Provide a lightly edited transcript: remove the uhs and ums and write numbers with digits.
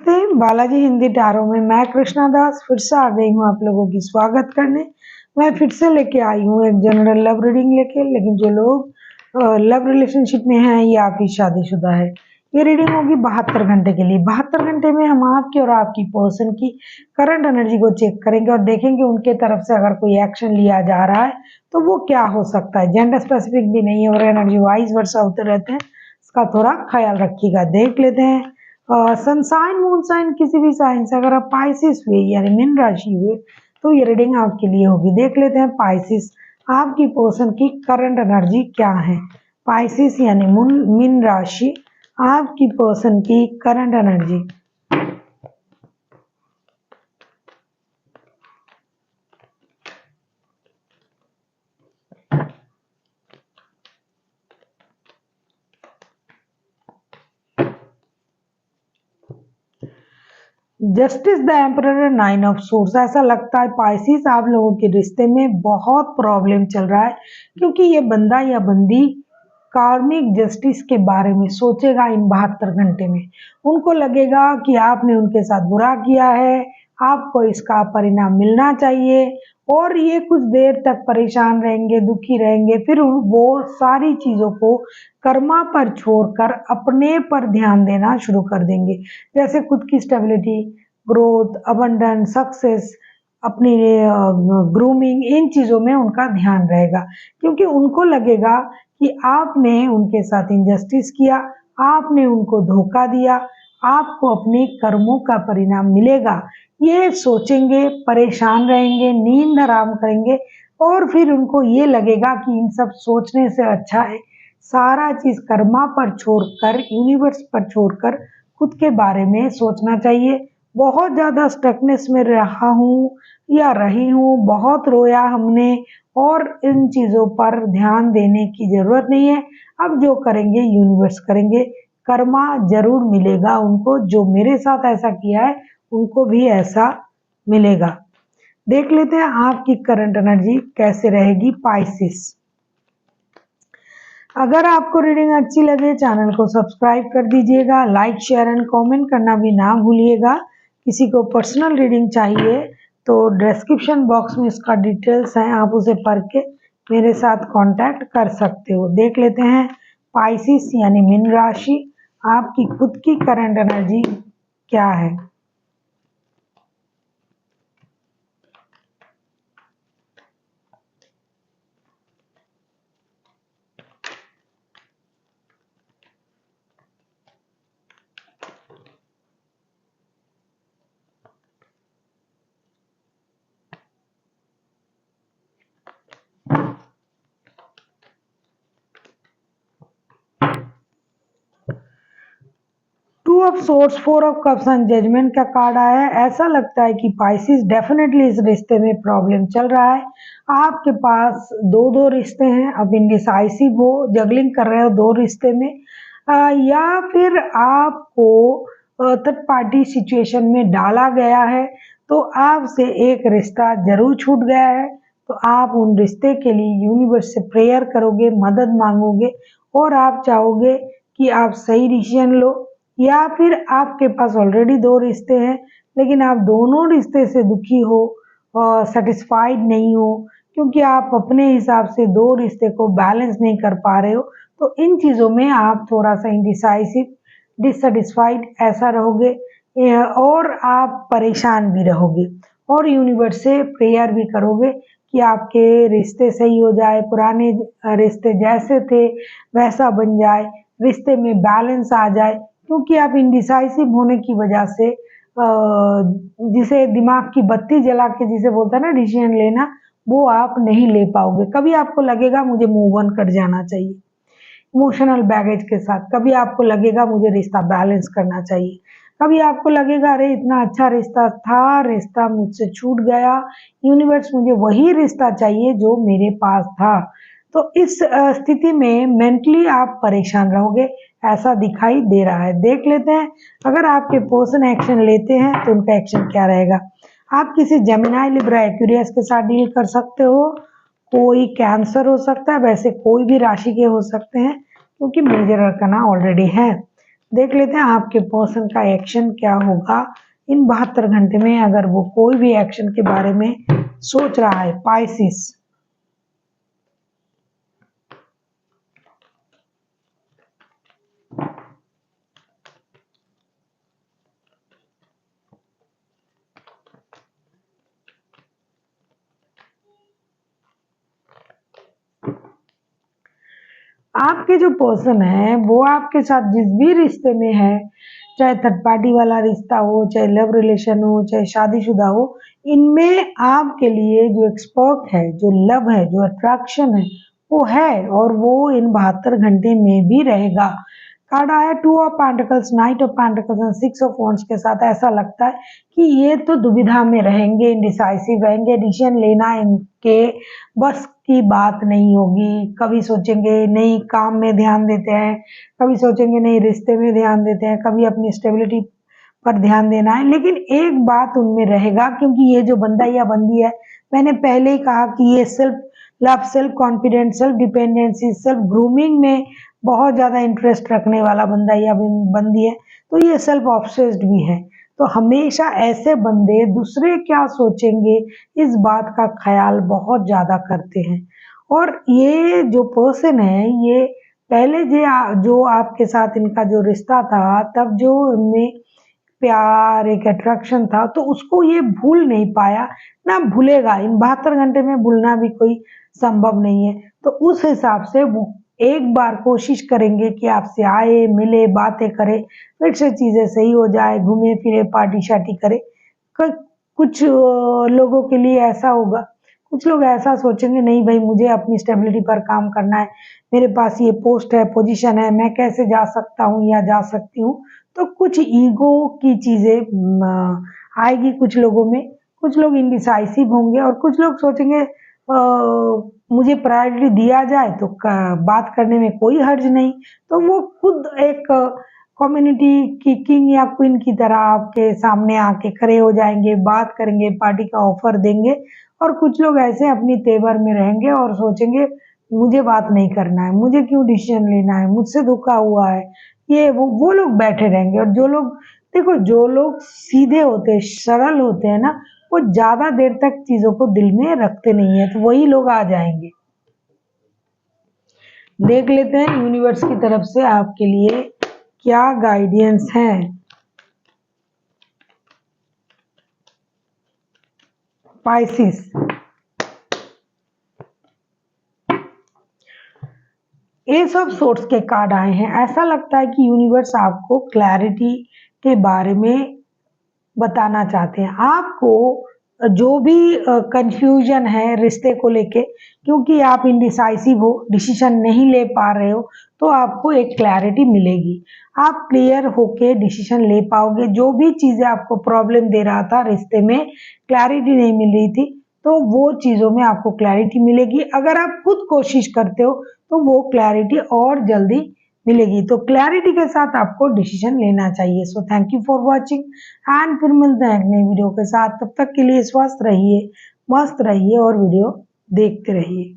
नमस्ते, बालाजी हिंदी टैरो में मैं कृष्णा दास फिर से आ गई हूँ आप लोगों की स्वागत करने। मैं फिर से लेके आई हूँ एक जनरल लव रीडिंग लेके, लेकिन जो लोग लव रिलेशनशिप में हैं या फिर शादीशुदा है, ये रीडिंग होगी 72 घंटे के लिए। 72 घंटे में हम आपकी और आपकी पर्सन की करंट एनर्जी को चेक करेंगे और देखेंगे उनके तरफ से अगर कोई एक्शन लिया जा रहा है तो वो क्या हो सकता है। जेंडर स्पेसिफिक भी नहीं है और एनर्जी वाइज वर्षा होते रहते हैं, इसका थोड़ा ख्याल रखिएगा। देख लेते हैं सन साइन मून साइन किसी भी साइन से अगर आप पाइसिस हुए यानी मीन राशि हुए तो ये रीडिंग आपके लिए होगी। देख लेते हैं पाइसिस, आपकी पर्सन की करंट एनर्जी क्या है। पाइसिस यानी मीन राशि, आपकी पर्सन की current energy. Justice the emperor, 9 of source. ऐसा लगता है पाइसिस आप लोगों के रिश्ते में बहुत प्रॉब्लम चल रहा है, क्योंकि ये बंदा या बंदी कार्मिक जस्टिस के बारे में सोचेगा इन 72 घंटे में। उनको लगेगा कि आपने उनके साथ बुरा किया है, आपको इसका परिणाम मिलना चाहिए और ये कुछ देर तक परेशान रहेंगे, दुखी रहेंगे। फिर वो सारी चीज़ों को कर्मा पर छोड़कर अपने पर ध्यान देना शुरू कर देंगे, जैसे खुद की स्टेबिलिटी, ग्रोथ, अबंडेंस, सक्सेस, अपनी ग्रूमिंग, इन चीज़ों में उनका ध्यान रहेगा, क्योंकि उनको लगेगा कि आपने उनके साथ इनजस्टिस किया, आपने उनको धोखा दिया, आपको अपने कर्मों का परिणाम मिलेगा। ये सोचेंगे, परेशान रहेंगे, नींद हराम करेंगे और फिर उनको ये लगेगा कि इन सब सोचने से अच्छा है सारा चीज़ कर्मा पर छोड़कर, यूनिवर्स पर छोड़कर खुद के बारे में सोचना चाहिए। बहुत ज़्यादा स्टकनेस में रहा हूँ या रही हूँ, बहुत रोया हमने और इन चीज़ों पर ध्यान देने की ज़रूरत नहीं है। अब जो करेंगे यूनिवर्स करेंगे, कर्मा जरूर मिलेगा उनको। जो मेरे साथ ऐसा किया है उनको भी ऐसा मिलेगा। देख लेते हैं आपकी करंट एनर्जी कैसे रहेगी पाइसिस। अगर आपको रीडिंग अच्छी लगे चैनल को सब्सक्राइब कर दीजिएगा, लाइक शेयर एंड कमेंट करना भी ना भूलिएगा। किसी को पर्सनल रीडिंग चाहिए तो डिस्क्रिप्शन बॉक्स में इसका डिटेल्स है, आप उसे पढ़ के मेरे साथ कांटेक्ट कर सकते हो। देख लेते हैं पाइसिस यानी मीन राशि, आपकी खुद की करंट एनर्जी क्या है। Two of swords, 4 of cups and judgement का कार्ड आया है। ऐसा लगता है कि पाइसिस डेफिनेटली इस रिश्ते में प्रॉब्लम चल रहा है। आपके पास दो रिश्ते हैं, अब इंडिसाइसिव हो, जगलिंग कर रहे हो दो रिश्ते में, या फिर आपको थर्ड पार्टी सिचुएशन में डाला गया है तो आपसे एक रिश्ता जरूर छूट गया है। तो आप उन रिश्ते के लिए यूनिवर्स से प्रेयर करोगे, मदद मांगोगे और आप चाहोगे कि आप सही डिसीजन लो, या फिर आपके पास ऑलरेडी दो रिश्ते हैं लेकिन आप दोनों रिश्ते से दुखी हो और सेटिस्फाइड नहीं हो, क्योंकि आप अपने हिसाब से दो रिश्ते को बैलेंस नहीं कर पा रहे हो। तो इन चीज़ों में आप थोड़ा सा इंडिसाइसिव, डिससेटिस्फाइड ऐसा रहोगे और आप परेशान भी रहोगे और यूनिवर्स से प्रेयर भी करोगे कि आपके रिश्ते सही हो जाए, पुराने रिश्ते जैसे थे वैसा बन जाए, रिश्ते में बैलेंस आ जाए। क्योंकि आप इंडिसाइसिव होने की वजह से जिसे दिमाग की बत्ती जला के जिसे बोलते हैं ना डिसीजन लेना, वो आप नहीं ले पाओगे। कभी आपको लगेगा मुझे मूव ऑन कर जाना चाहिए इमोशनल बैगेज के साथ, कभी आपको लगेगा मुझे रिश्ता बैलेंस करना चाहिए, कभी आपको लगेगा अरे इतना अच्छा रिश्ता था, रिश्ता मुझसे छूट गया, यूनिवर्स मुझे वही रिश्ता चाहिए जो मेरे पास था। तो इस स्थिति में मेंटली आप परेशान रहोगे, ऐसा दिखाई दे रहा है। देख लेते हैं अगर आपके पर्सन एक्शन लेते हैं तो उनका एक्शन क्या रहेगा। आप किसी जेमिनी, लिब्रा, एक्वेरियस के साथ डील कर सकते हो, कोई कैंसर हो सकता है, वैसे कोई भी राशि के हो सकते हैं क्योंकि मेजर अरकाना ऑलरेडी है। देख लेते हैं आपके पर्सन का एक्शन क्या होगा इन 72 घंटे में, अगर वो कोई भी एक्शन के बारे में सोच रहा है। पाइसिस, आपके जो पर्सन है वो आपके साथ जिस भी रिश्ते में है, चाहे थर्ड पार्टी वाला रिश्ता हो, चाहे लव रिलेशन हो, चाहे शादीशुदा हो, इनमें आपके लिए जो एक्सपर्ट है, जो लव है, जो अट्रैक्शन है वो है, और वो इन 72 घंटे में भी रहेगा। कार्ड आया 2 of pentacles, night of pentacles and 6 of wands के साथ। ऐसा लगता है कि ये तो दुविधा में रहेंगे, इंडिसाइसिव रहेंगे, डिसीजन लेना इनके बस की बात नहीं होगी। कभी सोचेंगे नहीं काम में ध्यान देते हैं, कभी सोचेंगे नहीं रिश्ते में ध्यान देते हैं, कभी अपनी स्टेबिलिटी पर ध्यान देना है। लेकिन एक बात उनमें रहेगा, क्योंकि ये जो बंदा या बंदी है, मैंने पहले ही कहा कि ये self love, self confidence, self dependency, self grooming में बहुत ज़्यादा इंटरेस्ट रखने वाला बंदा या बंदी है, तो ये सेल्फ ऑब्सेस्ड भी है। तो हमेशा ऐसे बंदे दूसरे क्या सोचेंगे इस बात का ख्याल बहुत ज़्यादा करते हैं। और ये जो पर्सन है, ये पहले जो आपके साथ इनका जो रिश्ता था, तब जो इनमें प्यार, एक अट्रैक्शन था, तो उसको ये भूल नहीं पाया, ना भूलेगा। इन 72 घंटे में भूलना भी कोई संभव नहीं है। तो उस हिसाब से वो एक बार कोशिश करेंगे कि आपसे आए, मिले, बातें करे, फिर से चीज़ें सही हो जाए, घूमे फिरे, पार्टी शार्टी करे। कुछ लोगों के लिए ऐसा होगा, कुछ लोग ऐसा सोचेंगे नहीं भाई मुझे अपनी स्टेबिलिटी पर काम करना है, मेरे पास ये पोस्ट है, पोजीशन है, मैं कैसे जा सकता हूँ या जा सकती हूँ। तो कुछ ईगो की चीज़ें आएगी कुछ लोगों में, कुछ लोग इंडिसाइसिव होंगे और कुछ लोग सोचेंगे मुझे प्रायोरिटी दिया जाए तो बात करने में कोई हर्ज नहीं। तो वो खुद एक कम्युनिटी की किंग या क्वीन की तरह आपके सामने आके खड़े हो जाएंगे, बात करेंगे, पार्टी का ऑफर देंगे। और कुछ लोग ऐसे अपनी तेवर में रहेंगे और सोचेंगे मुझे बात नहीं करना है, मुझे क्यों डिसीजन लेना है, मुझसे धोखा हुआ है, ये वो लोग बैठे रहेंगे। और जो लोग देखो, जो लोग सीधे होते हैं, सरल होते हैं ना, वो ज्यादा देर तक चीजों को दिल में रखते नहीं है, तो वही लोग आ जाएंगे। देख लेते हैं यूनिवर्स की तरफ से आपके लिए क्या गाइडेंस है। पाइसिस, एस ऑफ सोर्ट्स के कार्ड आए हैं। ऐसा लगता है कि यूनिवर्स आपको क्लैरिटी के बारे में बताना चाहते हैं। आपको जो भी कंफ्यूजन है रिश्ते को लेके, क्योंकि आप इंडिसाइसिव हो, डिसीजन नहीं ले पा रहे हो, तो आपको एक क्लैरिटी मिलेगी। आप क्लियर होके डिसीजन ले पाओगे। जो भी चीज़ें आपको प्रॉब्लम दे रहा था रिश्ते में, क्लैरिटी नहीं मिल रही थी, तो वो चीज़ों में आपको क्लैरिटी मिलेगी। अगर आप खुद कोशिश करते हो तो वो क्लैरिटी और जल्दी मिलेगी। तो क्लैरिटी के साथ आपको डिसीजन लेना चाहिए। So thank you for watching and फिर मिलते हैं एक नई वीडियो के साथ। तब तक के लिए स्वस्थ रहिए, मस्त रहिए और वीडियो देखते रहिए।